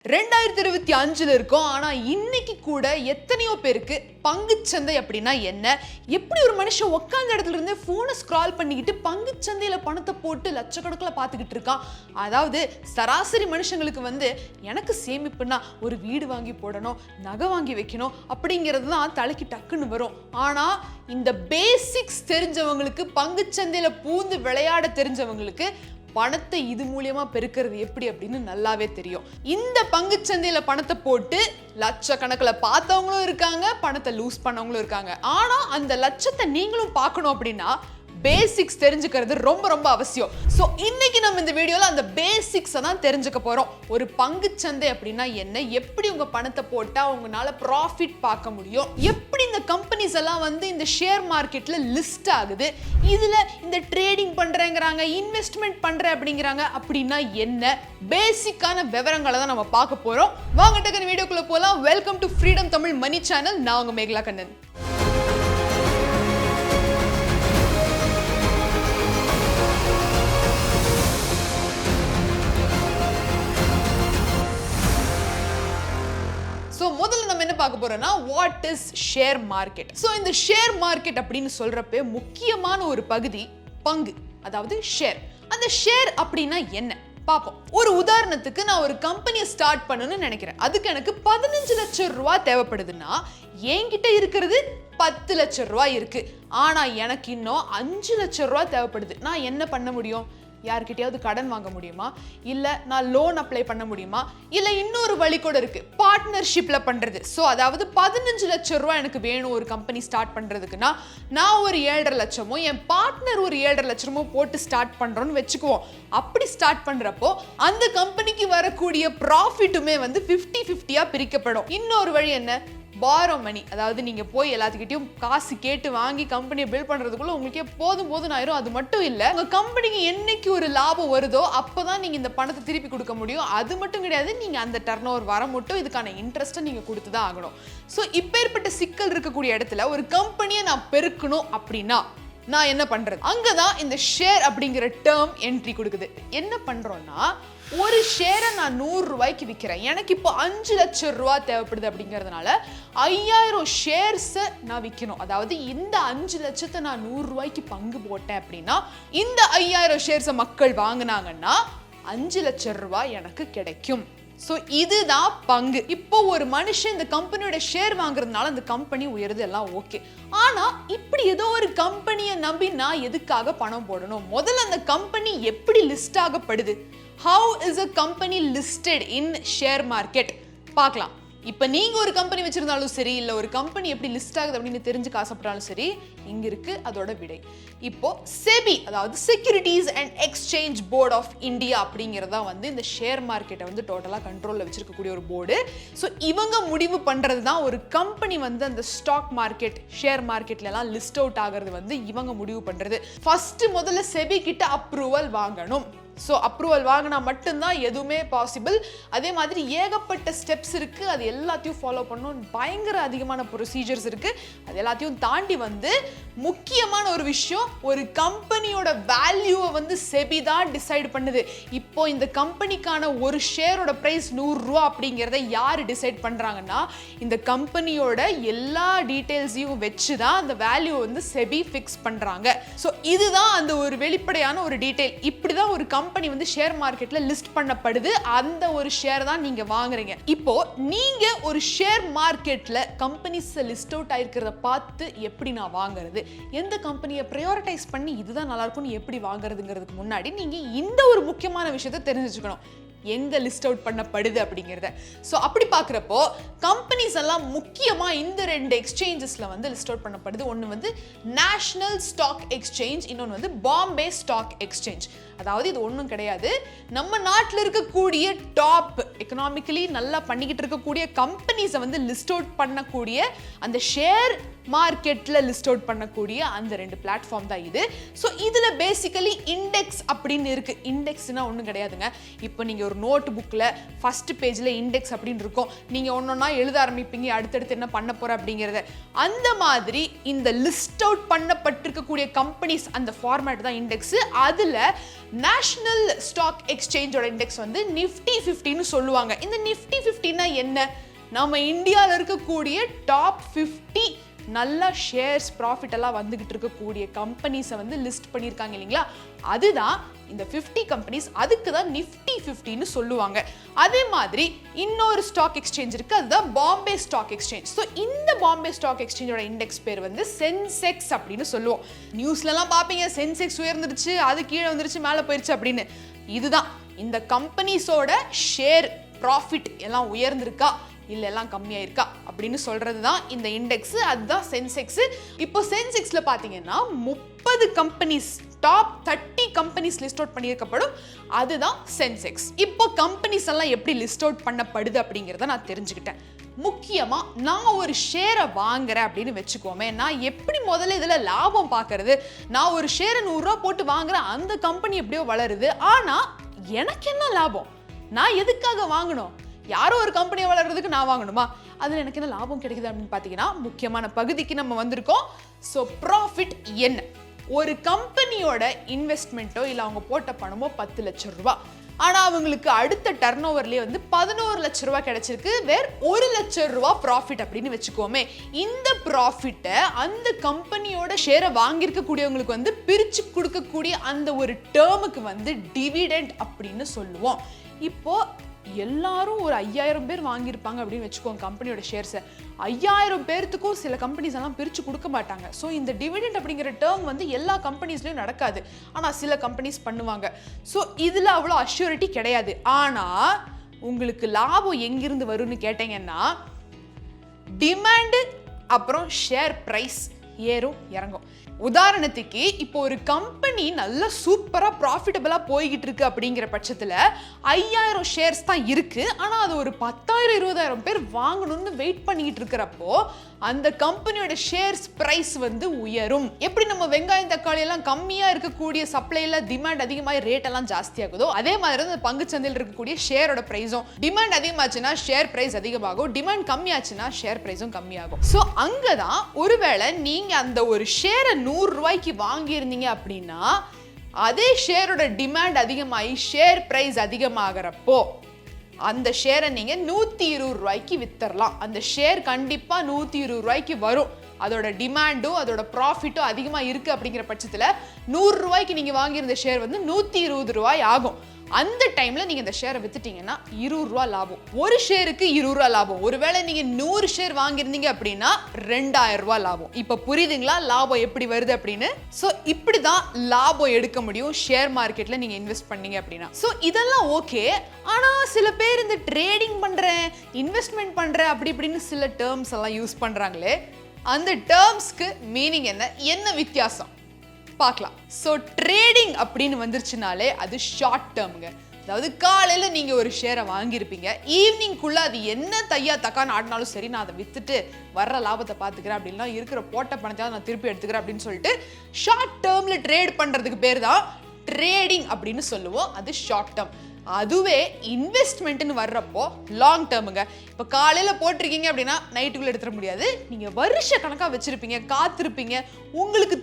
2025 இருக்கும். ஆனா இன்னைக்கு கூட எத்தனையோ பேருக்கு பங்குச்சந்தை அப்படின்னா என்ன, எப்படி ஒரு மனுஷன் உட்கார்ந்த இடத்துல இருந்து போனை ஸ்க்ரால் பண்ணிக்கிட்டு பங்குச்சந்தையில பணத்தை போட்டு லட்சக்கணக்கில் பார்த்துக்கிட்டு இருக்கான். அதாவது சராசரி மனுஷங்களுக்கு எனக்கு சேமிப்புன்னா ஒரு வீடு வாங்கி போடணும், நகை வாங்கி வைக்கணும் அப்படிங்கிறது தான் தலைக்கு டக்குன்னு வரும். ஆனா இந்த பேசிக்ஸ் தெரிஞ்சவங்களுக்கு, பங்குச்சந்தையில பூந்து விளையாட தெரிஞ்சவங்களுக்கு பணத்தை இது மூலியமா பெருக்கிறது எப்படி அப்படின்னு நல்லாவே தெரியும். இந்த பங்குச்சந்தையில பணத்தை போட்டு லட்சக்கணக்கில் பார்த்தவங்களும் இருக்காங்க, பணத்தை லூஸ் பண்ணவங்களும் இருக்காங்க. ஆனா அந்த லட்சத்தை நீங்களும் பார்க்கணும் அப்படின்னா பேசிக்ஸ் தெரிஞ்சுக்கிறது ரொம்ப ரொம்ப அவசியம். ஸோ இன்னைக்கு நம்ம இந்த வீடியோல அந்த பேசிக்ஸை தான் தெரிஞ்சுக்க போறோம். ஒரு பங்குச்சந்தை அப்படின்னா என்ன, எப்படி உங்க பணத்தை போட்டா உங்களால ப்ராஃபிட் பார்க்க முடியும், எப்படி இந்த கம்பெனிஸ் எல்லாம் இந்த ஷேர் மார்க்கெட்ல லிஸ்ட் ஆகுது, இதுல இந்த ட்ரேடிங் பண்றேங்கிறாங்க, இன்வெஸ்ட்மெண்ட் பண்றேன் அப்படிங்கிறாங்க, அப்படின்னா என்ன, பேசிக்கான விவரங்களை தான் நம்ம பார்க்க போறோம். வாங்க டக்குனு வீடியோக்குள்ள போலாம். Welcome to freedom Tamil Mani channel. நான் உங்க மேகலா கண்ணன். முதல்ல நம்ம என்ன பார்க்க போறோம்னா what is share market. So இந்த ஷேர் மார்க்கெட் அப்படின்னு சொல்றப்ப முக்கியமான ஒரு பகுதி பங்கு, அதாவது ஷேர். அந்த ஷேர் அப்படின்னா என்ன பாப்போம். ஒரு உதாரணத்துக்கு நான் ஒரு கம்பெனியை ஸ்டார்ட் பண்ணணும்னு நினைக்கிறேன். அதுக்கு எனக்கு 15 லட்சம் ரூபாய் தேவைப்படுதுன்னா என்கிட்ட இருக்கிறது 10 லட்சம் ரூபாய் இருக்கு. ஆனா எனக்கு இன்னும் 5 லட்சம் ரூபாய் தேவைப்படுது. நான் என்ன பண்ண முடியும்? யார்கிட்டயாவது கடன் வாங்க முடியுமா, இல்ல நான் லோன் அப்ளை பண்ண முடியுமா, இல்ல இன்னொரு வழி கூட இருக்கு, பார்ட்னர்ஷிப்ல பண்றது. சோ அதாவது 15 லட்சம் ரூபாய் எனக்கு வேணும் ஒரு கம்பெனி ஸ்டார்ட் பண்றதுக்குன்னா, நான் ஒரு 7.5 லட்சமோ என் பார்ட்னர் ஒரு 7.5 லட்சமோ போட்டு ஸ்டார்ட் பண்றோம்னு வச்சுக்குவோம். அப்படி ஸ்டார்ட் பண்றப்போ அந்த கம்பெனிக்கு வரக்கூடிய ப்ராஃபிட்டுமே 50-50 பிரிக்கப்படும். இன்னொரு வழி என்ன, பாரோ மணி. அதாவது நீங்க போய் எல்லாத்துக்கிட்டையும் காசு கேட்டு வாங்கி கம்பெனியை பில்ட் பண்றதுக்குள்ள உங்களுக்கே போதும் ஆயிரும். அது மட்டும் இல்ல, உங்க கம்பெனிக்கு என்னைக்கு ஒரு லாபம் வருதோ அப்பதான் நீங்க இந்த பணத்தை திருப்பி கொடுக்க முடியும். அது மட்டும் கிடையாது, நீங்க அந்த டர்ன் ஓவர் வர மட்டும் இதுக்கான இன்ட்ரெஸ்ட்டை நீங்க கொடுத்துதான் ஆகணும். ஸோ இப்பேற்பட்ட சிக்கல் இருக்கக்கூடிய இடத்துல ஒரு கம்பெனியை நான் பெருக்கணும் அப்படின்னா நான் என்ன பண்றது? அங்கதான் இந்த ஷேர் அப்படிங்கிற டேர்ம் என்ட்ரி கொடுக்குது. என்ன பண்றோம்னா, ஒரு ஷேரை நான் 100 ரூபாய்க்கு விற்கிறேன், எனக்கு இப்போ 5 லட்சம் ரூபாய் தேவைப்படுது அப்படிங்கிறதுனால 5000 ஷேர்ஸை நான் விற்கணும். அதாவது இந்த 5 லட்சத்தை நான் 100 ரூபாய்க்கு பங்கு போட்டேன் அப்படின்னா இந்த 5000 ஷேர்ஸை மக்கள் வாங்கினாங்கன்னா 5 லட்சம் ரூபாய் எனக்கு கிடைக்கும். ஸோ இதுதான் பங்கு. இப்போ ஒரு மனுஷன் இந்த கம்பெனியோட ஷேர் வாங்குறதுனால அந்த கம்பெனி உயருது, எல்லாம் ஓகே. ஆனா இப்படி ஏதோ ஒரு கம்பெனியை நம்பி நான் எதுக்காக பணம் போடணும்? முதல்ல அந்த கம்பெனி எப்படி list ஆகப்படுது? How is a company listed in share market? பார்க்கலாம். இப்போ நீங்க ஒரு கம்பெனி வச்சிருந்தாலும் சரி, இல்ல ஒரு கம்பெனி எப்படி லிஸ்ட் ஆகுது அப்படின்னு தெரிஞ்சுக்க ஆசைப்பட்டாலும் சரி, இங்க இருக்கு அதோட விடை. இப்போ செபி, அதாவது securities and exchange board of India அப்படிங்கிறதா இந்த ஷேர் மார்க்கெட்டை டோட்டலா கண்ட்ரோல்ல வச்சிருக்கக்கூடிய ஒரு போர்டு. ஸோ இவங்க முடிவு பண்றது தான் ஒரு கம்பெனி அந்த ஸ்டாக் மார்க்கெட், ஷேர் மார்க்கெட்ல எல்லாம் லிஸ்ட் அவுட் ஆகிறது இவங்க முடிவு பண்றது. ஃபர்ஸ்ட் முதல்ல செபி கிட்ட அப்ரூவல் வாங்கணும். ஸோ அப்ரூவல் வாங்கினா மட்டும்தான் எதுவுமே பாசிபிள். அதே மாதிரி ஏகப்பட்ட ஸ்டெப்ஸ் இருக்கு, அது எல்லாத்தையும் ஃபாலோ பண்ணணும். பயங்கர அதிகமான ப்ரொசீஜர்ஸ் இருக்கு. அது எல்லாத்தையும் தாண்டி முக்கியமான ஒரு விஷயம், ஒரு கம்பெனியோட வேல்யூவை செபி தான் டிசைட் பண்ணுது. இப்போ இந்த கம்பெனிக்கான ஒரு ஷேரோட பிரைஸ் 100 ரூபா அப்படிங்கிறத யார் டிசைட் பண்றாங்கன்னா, இந்த கம்பெனியோட எல்லா டீடைல்ஸையும் வச்சு தான் அந்த வேல்யூ செபி ஃபிக்ஸ் பண்றாங்க. ஸோ இதுதான் அந்த ஒரு வெளிப்படையான ஒரு டீடைல். இப்படிதான் ஒரு கம்பெனி ஷேர் மார்க்கெட்ல லிஸ்ட் பண்ணப்படுது. அந்த ஒரு ஷேர் தான் நீங்க வாங்குறீங்க. இப்போ நீங்க ஒரு ஷேர் மார்க்கெட்ல கம்பெனிஸ் லிஸ்ட் அவுட் ஆயிருக்கிறத பார்த்து எப்படி நான் வாங்குறது, எந்த கம்பெனியை பிரையாரிட்டைஸ் பண்ணி இதுதான் நல்லா இருக்கும்னு எப்படி வாங்குறதுங்கிறதுக்கு முன்னாடி நீங்க இந்த ஒரு முக்கியமான விஷயத்தை தெரிஞ்சுக்கணும், எங்க லிஸ்ட் அவுட் பண்ணப்படுது அப்படிங்கிறத. ஸோ அப்படி பார்க்குறப்போ கம்பெனிஸ் எல்லாம் முக்கியமா இந்த 2 எக்ஸ்சேஞ்சஸ்ல லிஸ்ட் அவுட் பண்ணப்படுது. ஒன்று நேஷனல் ஸ்டாக் எக்ஸ்சேஞ்ச், இன்னொன்று பாம்பே ஸ்டாக் எக்ஸ்சேஞ்ச். அதாவது இது ஒன்றும் கிடையாது, நம்ம நாட்டில் இருக்கக்கூடிய டாப் எக்கனாமிக்கலி நல்லா பண்ணிக்கிட்டு இருக்கக்கூடிய கம்பெனிஸை லிஸ்ட் அவுட் பண்ணக்கூடிய, அந்த ஷேர் மார்க்கெட்ல லிஸ்ட் அவுட் பண்ணக்கூடிய அந்த 2 பிளாட்ஃபார்ம் தான் இது. ஸோ இதுல பேசிக்கலி இண்டெக்ஸ் அப்படின்னு இருக்கு. இண்டெக்ஸ்னா ஒன்றும் கிடையாதுங்க. இப்போ நீங்க ஒரு நோட் புக்கில் ஃபர்ஸ்ட் பேஜில் இண்டெக்ஸ் அப்படின்னு இருக்கும். நீங்கள் ஒன்றொன்னா எழுத ஆரம்பிப்பீங்க, அடுத்தடுத்து என்ன பண்ண போகிற அப்படிங்கிறத. அந்த மாதிரி இந்த லிஸ்ட் அவுட் பண்ணப்பட்டிருக்கக்கூடிய கம்பெனிஸ் அந்த ஃபார்மேட் தான் இண்டெக்ஸ். அதில் நேஷனல் ஸ்டாக் எக்ஸ்சேஞ்சோட இண்டெக்ஸ் வந்து நிஃப்டி 50ன்னு சொல்லுவாங்க. இந்த நிஃப்டி 50னா என்ன? நம்ம இந்தியாவில் இருக்கக்கூடிய டாப் 50 நல்ல ஷேர்ஸ் ப்ராஃபிட் எல்லாம் வந்துகிட்டு இருக்கக்கூடிய கம்பெனிஸை வந்து லிஸ்ட் பண்ணியிருக்காங்க இல்லைங்களா? அதுதான் இந்த 50 கம்பெனிஸ். அதுக்கு தான் நிஃப்டி 50ன்னு சொல்லுவாங்க. அதே மாதிரி இன்னொரு ஸ்டாக் எக்ஸ்சேஞ்ச் இருக்கு, அதுதான் பாம்பே ஸ்டாக் எக்ஸ்சேஞ்ச். ஸோ இந்த பாம்பே ஸ்டாக் எக்ஸ்சேஞ்சோட இண்டெக்ஸ் பேர் வந்து சென்செக்ஸ் அப்படின்னு சொல்லுவோம். நியூஸ்லலாம் பார்ப்பீங்க, சென்செக்ஸ் உயர்ந்துருச்சு, அது கீழே வந்துருச்சு, மேலே போயிருச்சு அப்படின்னு. இதுதான் இந்த கம்பெனிஸோட ஷேர் ப்ராஃபிட் எல்லாம் உயர்ந்திருக்கா இல்லை எல்லாம் கம்மியாயிருக்கா அப்படின்னு சொல்றது தான் இந்த இண்டெக்ஸ். அதுதான் சென்செக்ஸ். இப்போ சென்செக்ஸ்ல பார்த்தீங்கன்னா 30 companies, top 30 companies list out பண்ணியிருக்கப்படும். அதுதான் சென்செக்ஸ். இப்போ கம்பெனிஸ் எல்லாம் எப்படி லிஸ்ட் அவுட் பண்ணப்படுது அப்படிங்கிறத நான் தெரிஞ்சுக்கிட்டேன். முக்கியமா நான் ஒரு ஷேரை வாங்குறேன் அப்படின்னு வச்சுக்கோமே, நான் எப்படி முதல்ல இதுல லாபம் பார்க்கறது? நான் ஒரு ஷேரை 100 ரூபா போட்டு வாங்குறேன், அந்த கம்பெனி எப்படியோ வளருது, ஆனா எனக்கு என்ன லாபம்? நான் எதுக்காக வாங்கணும்? யாரோ ஒரு கம்பெனியை வளர்றதுக்கு நான் வாங்கணுமா? அதில் எனக்கு என்ன லாபம் கிடைக்குது அப்படின்னு பார்த்தீங்கன்னா, முக்கியமான பகுதிக்கு நம்ம வந்திருக்கோம். ஸோ ப்ராஃபிட் என்ன? ஒரு கம்பெனியோட இன்வெஸ்ட்மெண்ட்டோ இல்லை அவங்க போட்ட பணமோ 10 லட்சம் ரூபா, ஆனால் அவங்களுக்கு அடுத்த டர்ன் ஓவர்லேயே வந்து 11 லட்சம் ரூபா கிடைச்சிருக்கு, வேற 1 லட்சம் ரூபா ப்ராஃபிட் அப்படின்னு வச்சுக்கோமே. இந்த ப்ராஃபிட்டை அந்த கம்பெனியோட ஷேரை வாங்கியிருக்கக்கூடியவங்களுக்கு வந்து பிரித்து கொடுக்கக்கூடிய அந்த ஒரு டேர்முக்கு வந்து டிவிடெண்ட் அப்படின்னு சொல்லுவோம். இப்போ எல்லாரும் ஒரு 5000 பேர் வாங்கியிருப்பாங்க அப்படின்னு வச்சுக்கோங்க கம்பெனியோட ஷேர்ஸை. 5000 பேர்த்துக்கும் சில கம்பெனிஸ் எல்லாம் பிரித்து கொடுக்க மாட்டாங்க. ஸோ இந்த டிவிடெண்ட் அப்படிங்கிற டேர்ம் வந்து எல்லா கம்பெனிஸ்லையும் நடக்காது, ஆனால் சில கம்பெனிஸ் பண்ணுவாங்க. ஸோ இதில் அவ்வளோ அஷ்யூரிட்டி கிடையாது. ஆனால் உங்களுக்கு லாபம் எங்கிருந்து வரும்னு கேட்டீங்கன்னா, டிமாண்டு அப்புறம் ஷேர் ப்ரைஸ் ஏறும் இறங்கும். உதாரணத்துக்கு இப்போ ஒரு கம்பெனி நல்ல சூப்பரா ப்ராஃபிட்டபிளா போய்கிட்டு இருக்கு அப்படிங்கிற பட்சத்துல 5000 ஷேர்ஸ் தான் இருக்கு, ஆனா அது ஒரு 10,000 20,000 பேர் வாங்கணும்னு வெயிட் பண்ணிட்டு இருக்கிறப்போ அந்த கம்பெனியோட ஷேர்ஸ் பிரைஸ் வந்து உயரும். எப்படி நம்ம வெங்காயம் தக்காளி எல்லாம் கம்மியா இருக்கக்கூடிய சப்ளைல டிமாண்ட் அதிகமாக ரேட் எல்லாம் ஜாஸ்தி ஆகுதோ, அதே மாதிரி தான் பங்கு சந்தையில் இருக்கக்கூடிய ஷேரோட பிரைஸும் டிமாண்ட் அதிகமாச்சுன்னா ஷேர் பிரைஸ் அதிகமாகும், டிமாண்ட் கம்மியாச்சுன்னா ஷேர் பிரைஸும் கம்மியாகும். ஸோ அங்கதான் ஒருவேளை நீங்க அந்த ஒரு ஷேரை 100 ரூபாய்க்கு வாங்கியிருந்தீங்க அப்படின்னா, அதே ஷேரோட டிமாண்ட் அதிகமாகி ஷேர் பிரைஸ் அதிகமாகிறப்போ அந்த ஷேரை நீங்க 120 ரூபாய்க்கு வித்தரலாம். அந்த ஷேர் கண்டிப்பா 120 ரூபாய்க்கு வரும். அதோட டிமாண்டும் அதோட ப்ராஃபிட்டும் அதிகமாக இருக்கு அப்படிங்கிற பட்சத்தில் 100 ரூபாய்க்கு நீங்க வாங்கியிருந்த ஷேர் வந்து 120 ரூபாய் ஆகும். அந்த டைம்ல நீங்க இந்த ஷேரை வித்துட்டீங்கன்னா 20 ரூபா லாபம். ஒரு ஷேருக்கு 20 ரூபா லாபம். ஒருவேளை நீங்க 100 ஷேர் வாங்கியிருந்தீங்க அப்படின்னா 2000 ரூபாய் லாபம். இப்ப புரியுதுங்களா லாபம் எப்படி வருது அப்படின்னு? சோ இப்படிதான் லாபம் எடுக்க முடியும் ஷேர் மார்க்கெட்ல நீங்க இன்வெஸ்ட் பண்ணீங்க அப்படின்னா. சோ இதெல்லாம் ஓகே. ஆனா சில பேர் இந்த ட்ரேடிங் பண்றேன், இன்வெஸ்ட்மெண்ட் பண்றேன் அப்படி இப்படின்னு சில டேர்ம்ஸ் எல்லாம் யூஸ் பண்றாங்களே, அந்த டேர்ம்ஸ்க்கு மீனிங் என்ன வித்தியாசம் பார்க்கலாம். ஸோ ட்ரேடிங் அப்படின்னு வந்துருச்சுனாலே அது ஷார்ட் டேர்முங்க. அதாவது காலையில் நீங்கள் ஒரு ஷேரை வாங்கியிருப்பீங்க, ஈவினிங்குள்ளே அது என்ன தையா தக்கான்னு ஆடினாலும் சரி, நான் அதை விற்றுட்டு வர்ற லாபத்தை பார்த்துக்கிறேன் அப்படின்னா இருக்கிற போட்ட பணத்தை நான் திருப்பி எடுத்துக்கிறேன் அப்படின்னு சொல்லிட்டு ஷார்ட் டேர்மில் ட்ரேட் பண்ணுறதுக்கு பேர் தான் ட்ரேடிங் அப்படின்னு சொல்லுவோம். அது ஷார்ட் டேர்ம். அதுவே இன்வெஸ்ட்மெண்ட்னு வர்றப்போ லாங் டேர்முங்க. இப்போ காலையில் போட்டிருக்கீங்க அப்படின்னா நைட்டுக்குள்ளே எடுத்துட முடியாது. நீங்கள் வருஷ கணக்காக வச்சுருப்பீங்க, காத்திருப்பீங்க, உங்களுக்கு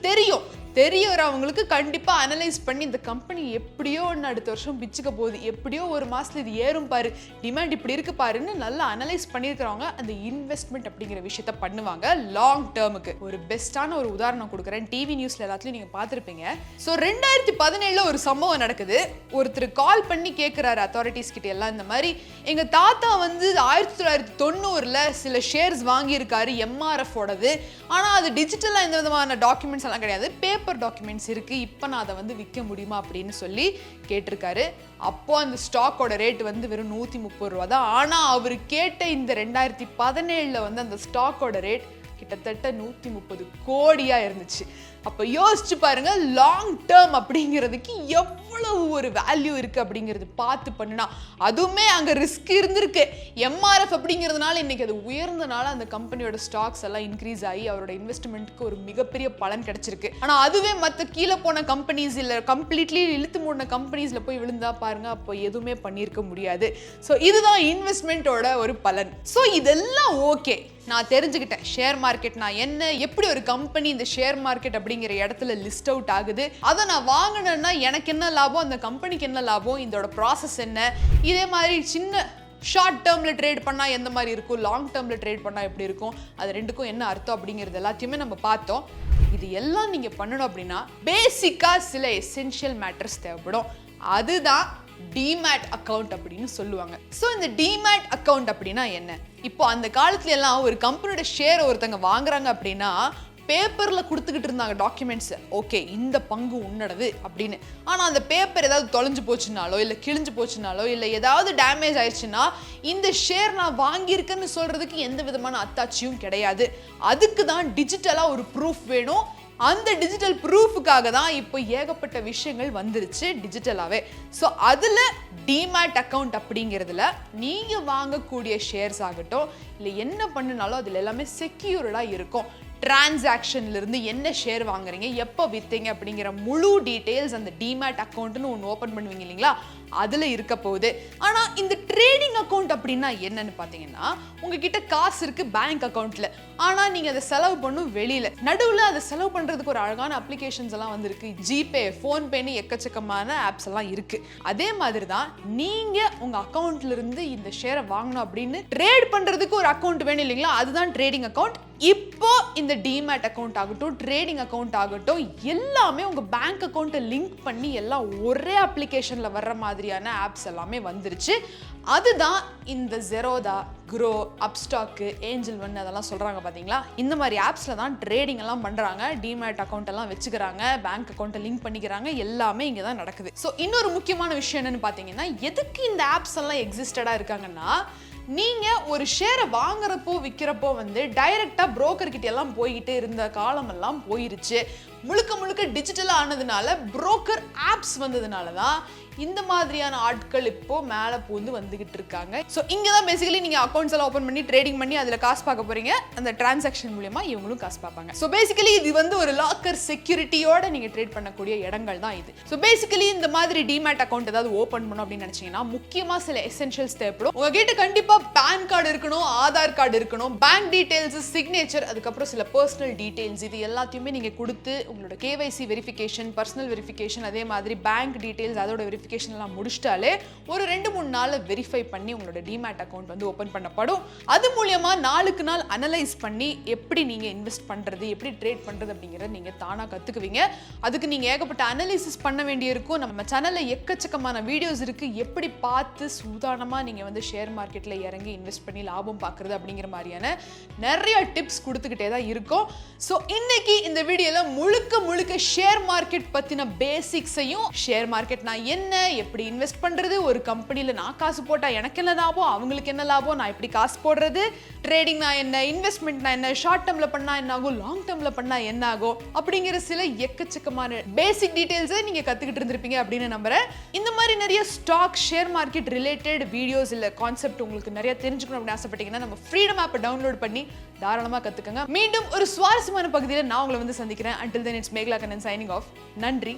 தெரியறவங்களுக்கு கண்டிப்பாக அனலைஸ் பண்ணி இந்த கம்பெனி எப்படியோ ஒன்று அடுத்த வருஷம் பிச்சுக்க போகுது, எப்படியோ ஒரு மாதத்தில் இது ஏறும் பாரு, டிமாண்ட் இப்படி இருக்கு பாருன்னு நல்லா அனலைஸ் பண்ணியிருக்கிறவங்க அந்த இன்வெஸ்ட்மெண்ட் அப்படிங்கிற விஷயத்த பண்ணுவாங்க லாங் டேர்முக்கு. ஒரு பெஸ்ட்டான ஒரு உதாரணம் கொடுக்குறேன். டிவி நியூஸ்ல எல்லாத்துலையும் நீங்கள் பார்த்துருப்பீங்க. ஸோ 2017 ஒரு சம்பவம் நடக்குது. ஒருத்தர் கால் பண்ணி கேட்குறாரு அத்தாரிட்டிஸ் கிட்ட எல்லாம், இந்த மாதிரி எங்கள் தாத்தா வந்து 1990 சில ஷேர்ஸ் வாங்கியிருக்காரு எம்ஆர்எஃப் ஓடது, ஆனால் அது டிஜிட்டலாக எந்த விதமான டாக்குமெண்ட்ஸ் எல்லாம் கிடையாது, பேப்பர் டாக்குமெண்ட்ஸ் இருக்கு, இப்போ நான் அதை வந்து விற்க முடியுமா அப்படின்னு சொல்லி கேட்டிருக்காரு. அப்போ அந்த ஸ்டாக்கோட ரேட் வந்து வெறும் 130 ரூபா தான். ஆனால் அவர் கேட்ட இந்த 2017 வந்து அந்த ஸ்டாக்கோட ரேட் கிட்டத்தட்ட 130 கோடியா இருந்துச்சு. அப்ப யோசிச்சு பாருங்க, லாங் டேர்ம் அப்படிங்கிறதுக்கு எவ்வளவு ஒரு வேல்யூ இருக்கு அப்படிங்கிறது பார்த்து பண்ணுனா, அதுவுமே அங்க ரிஸ்க் இருந்திருக்கு. எம்ஆர்எஃப் அப்படிங்கிறதுனால இன்னைக்கு அது உயர்ந்தனால அந்த கம்பெனியோட ஸ்டாக்ஸ் எல்லாம் இன்க்ரீஸ் ஆகி அவரோட இன்வெஸ்ட்மெண்ட்க்கு ஒரு மிகப்பெரிய பலன் கிடைச்சிருக்கு. ஆனா அதுவே மற்ற கீழே போன கம்பெனிஸ் இல்ல கம்ப்ளீட்லி இழுத்து மூடின கம்பெனிஸ்ல போய் விழுந்தா பாருங்க, அப்போ எதுவுமே பண்ணியிருக்க முடியாது. ஸோ இதுதான் இன்வெஸ்ட்மெண்ட்டோட ஒரு பலன். ஸோ இதெல்லாம் ஓகே, நான் தெரிஞ்சுக்கிட்டேன் ஷேர் மார்க்கெட்னா என்ன, எப்படி ஒரு கம்பெனி இந்த ஷேர் மார்க்கெட் அப்படிங்கிற இடத்துல லிஸ்ட் அவுட் ஆகுது, அதை நான் வாங்கினேன்னா எனக்கு என்ன லாபம், அந்த கம்பெனிக்கு என்ன லாபம், இதோட ப்ராசஸ் என்ன, இதே மாதிரி சின்ன ஷார்ட் டேர்ம்ல ட்ரேட் பண்ணா எந்த மாதிரி இருக்கும், லாங் டேர்ம்ல ட்ரேட் பண்ணா எப்படி இருக்கும், அது ரெண்டுக்கும் என்ன அர்த்தம் அப்படிங்கிறது எல்லாத்தையுமே நம்ம பார்த்தோம். இது எல்லாம் நீங்க பண்ணணும் அப்படின்னா பேசிக்கா சில எசென்ஷியல் மேட்டர்ஸ் தேவைப்படும். அதுதான் டிமேட் அக்கவுண்ட் அப்படின்னு சொல்லுவாங்க. ஸோ இந்த டிமேட் அக்கவுண்ட் அப்படின்னா என்ன? இப்போ அந்த காலத்துல எல்லாம் ஒரு கம்பெனியோட ஷேர் ஒருத்தங்க வாங்குறாங்க அப்படின்னா பேப்பர்ல கொடுத்துக்கிட்டு இருந்தாங்க டாக்குமெண்ட்ஸ், ஓகே இந்த பங்கு உன்னடது அப்படின்னு. ஆனா அந்த பேப்பர் ஏதாவது தொலைஞ்சு போச்சுனாலோ இல்ல கிழிஞ்சு போச்சுனாலோ இல்ல ஏதாவது டேமேஜ் ஆயிடுச்சுன்னா இந்த ஷேர் நான் வாங்கியிருக்கேன்னு சொல்றதுக்கு எந்த விதமான அத்தாட்சியும் கிடையாது. அதுக்கு தான் டிஜிட்டலா ஒரு ப்ரூஃப் வேணும். அந்த டிஜிட்டல் ப்ரூஃபுக்காக தான் இப்போ ஏகப்பட்ட விஷயங்கள் வந்துருச்சு டிஜிட்டலாகவே. ஸோ அதில் டிமேட் அக்கவுண்ட் அப்படிங்கிறதுல நீங்கள் வாங்கக்கூடிய ஷேர்ஸ் ஆகட்டும் இல்லை என்ன பண்ணினாலும் அதில் எல்லாமே செக்யூர்டாக இருக்கும். டிரான்சாக்ஷன்லேருந்து என்ன ஷேர் வாங்குறீங்க, எப்போ விற்றீங்க அப்படிங்கிற முழு டீட்டெயில்ஸ் அந்த டிமேட் அக்கௌண்ட்னு ஒன்று ஓப்பன் பண்ணுவீங்க இல்லைங்களா, அதில் இருக்க போகுது. ஆனால் இந்த ட்ரேடிங் அக்கௌண்ட் அப்படின்னா என்னன்னு பார்த்தீங்கன்னா, உங்ககிட்ட காசு இருக்கு பேங்க் அக்கௌண்ட்ல, ஆனால் நீங்கள் அதை செலவு பண்ணும் வெளியில், நடுவில் அதை செலவு பண்ணுறதுக்கு ஒரு அழகான அப்ளிகேஷன்ஸ் எல்லாம் வந்துருக்கு, ஜிபே, ஃபோன்பேன்னு எக்கச்சக்கமான ஆப்ஸ் எல்லாம் இருக்கு. அதே மாதிரி தான் நீங்கள் உங்கள் அக்கௌண்ட்ல இருந்து இந்த ஷேரை வாங்கணும் அப்படின்னு ட்ரேட் பண்ணுறதுக்கு ஒரு அக்கௌண்ட் வேணும் இல்லைங்களா, அதுதான் ட்ரேடிங் அக்கௌண்ட். இப்போ இந்த டிமேட் அக்கௌண்ட் ஆகட்டும் ட்ரேடிங் அக்கௌண்ட் ஆகட்டும் எல்லாமே உங்க பேங்க் அக்கௌண்ட்டை லிங்க் பண்ணி எல்லாம் ஒரே அப்ளிகேஷன்ல வர்ற மாதிரியான ஆப்ஸ் எல்லாமே வந்துருச்சு. அதுதான் இந்த Zerodha, grow, Upstox, angel one அதெல்லாம் சொல்றாங்க பாத்தீங்களா, இந்த மாதிரி ஆப்ஸ்ல தான் ட்ரேடிங் எல்லாம் பண்றாங்க, டிமேட் அக்கௌண்ட் எல்லாம் வச்சுக்கிறாங்க, பேங்க் அக்கௌண்ட்டை லிங்க் பண்ணிக்கிறாங்க, எல்லாமே இங்க தான் நடக்குது. ஸோ இன்னொரு முக்கியமான விஷயம் என்னன்னு பாத்தீங்கன்னா, எதுக்கு இந்த ஆப்ஸ் எல்லாம் எக்ஸிஸ்டடா இருக்காங்கன்னா, நீங்க ஒரு ஷேரை வாங்குறப்போ விற்கிறப்போ டைரக்டா புரோக்கர் கிட்ட எல்லாம் போய்கிட்டு இருந்த காலம் எல்லாம் போயிருச்சு. முழுக்க முழுக்க டிஜிட்டலா ஆனதுனால புரோக்கர் ஆப்ஸ் வந்ததுனால தான் இந்த மாதிரியான ஆட்கள் இப்போ மேல பூந்து வந்துகிட்டு இருக்காங்க. ஸோ இங்க தான் பேசிக்கலி நீங்க அக்கௌண்ட்ஸ் எல்லாம் ஓப்பன் பண்ணி ட்ரேடிங் பண்ணி அதுல காசு பார்க்க போறீங்க. அந்த டிரான்சாக்ஷன் மூலமா இவங்களும் காசு பார்ப்பாங்க. ஸோ பேசிக்கலி இது ஒரு லாக்கர் செக்யூரிட்டியோட நீங்க ட்ரேட் பண்ணக்கூடிய இடங்கள் தான் இது. ஸோ பேசிக்கலி இந்த மாதிரி டிமேட் அக்கௌண்ட் ஏதாவது ஓப்பன் பண்ணணும் அப்படின்னு நினைச்சீங்கன்னா முக்கியமா சில எசென்ஷியல்ஸ் தேவைப்படும். உங்ககிட்ட கண்டிப்பா பேன் கார்டு இருக்கணும், ஆதார் கார்டு இருக்கணும், பேங்க் டீடைல்ஸ், சிக்னேச்சர், அதுக்கப்புறம் சில பர்சனல் டீடைல்ஸ், இது எல்லாத்தையுமே நீங்க கொடுத்து உங்களோட கேவைசி வெரிஃபிகேஷன், பர்சனல் வெரிஃபிகேஷன், அதே மாதிரி பேங்க் டீடைல்ஸ் அதோட வெரிஃபிகேஷன் எல்லாம் முடிச்சிட்டாலே ஒரு 2-3 நாள்ல வெரிஃபை பண்ணி உங்களோட டிமேட் அக்கௌண்ட் ஓபன் பண்ணப்படும். அது மூலமா நாளுக்கு நாள் அனலைஸ் பண்ணி எப்படி நீங்க இன்வெஸ்ட் பண்றது, எப்படி ட்ரேட் பண்றது அப்படிங்கறத நீங்க தானா கத்துக்குவீங்க. அதுக்கு நீங்க ஏகப்பட்ட அனலைசிஸ் பண்ண வேண்டியிருக்கும். நம்ம சேனல்ல எக்கச்சக்கமான வீடியோஸ் இருக்கு, எப்படி பார்த்து சூதானமா நீங்க ஷேர் மார்க்கெட்ல இறங்கி இன்வெஸ்ட் பண்ணி லாபம் பார்க்கறது அப்படிங்கிற மாதிரியான நிறைய டிப்ஸ் கொடுத்துக்கிட்டே தான் இருக்கும். ஸோ இன்னைக்கு இந்த வீடியோல முழுக்க ஷேர் மார்க்கெட் பத்தின பேசிக்ஸையும், ஷேர் மார்க்கெட்னா என்ன, எப்படி இன்வெஸ்ட் பண்றது, ஒரு கம்பெனில நான் காசு போட்டா எனக்கு என்ன லாபம், அவங்களுக்கு என்ன லாபம், நான் எப்படி காசு போடுறது, ட்ரேடிங்னா என்ன, இன்வெஸ்ட்மெண்ட்னா என்ன, ஷார்ட் டேர்ம்ல பண்ணா என்ன ஆகும், லாங் டேர்ம்ல பண்ணா என்ன ஆகும் அப்படிங்கிற சில எக்கச்சக்கமான பேசிக் டீடைல்ஸை நீங்க கத்துக்கிட்டு இருந்திருப்பீங்க அப்படின்னு நம்புறேன். இந்த மாதிரி நிறைய stock, share market related videos இல்ல கான்செப்ட் உங்களுக்கு நிறைய தெரிஞ்சுக்கணும் அப்படின்னு ஆசைப்பட்டீங்கன்னா நம்ம ஃப்ரீடம் ஆப்பை டவுன்லோட் பண்ணி தாராளமா கத்துக்கங்க. மீண்டும் ஒரு சுவாரஸ்யமான பகுதியில் நான் உங்களை சந்திக்கிறேன். Until then, it's Meghala Kannan signing off. நன்றி.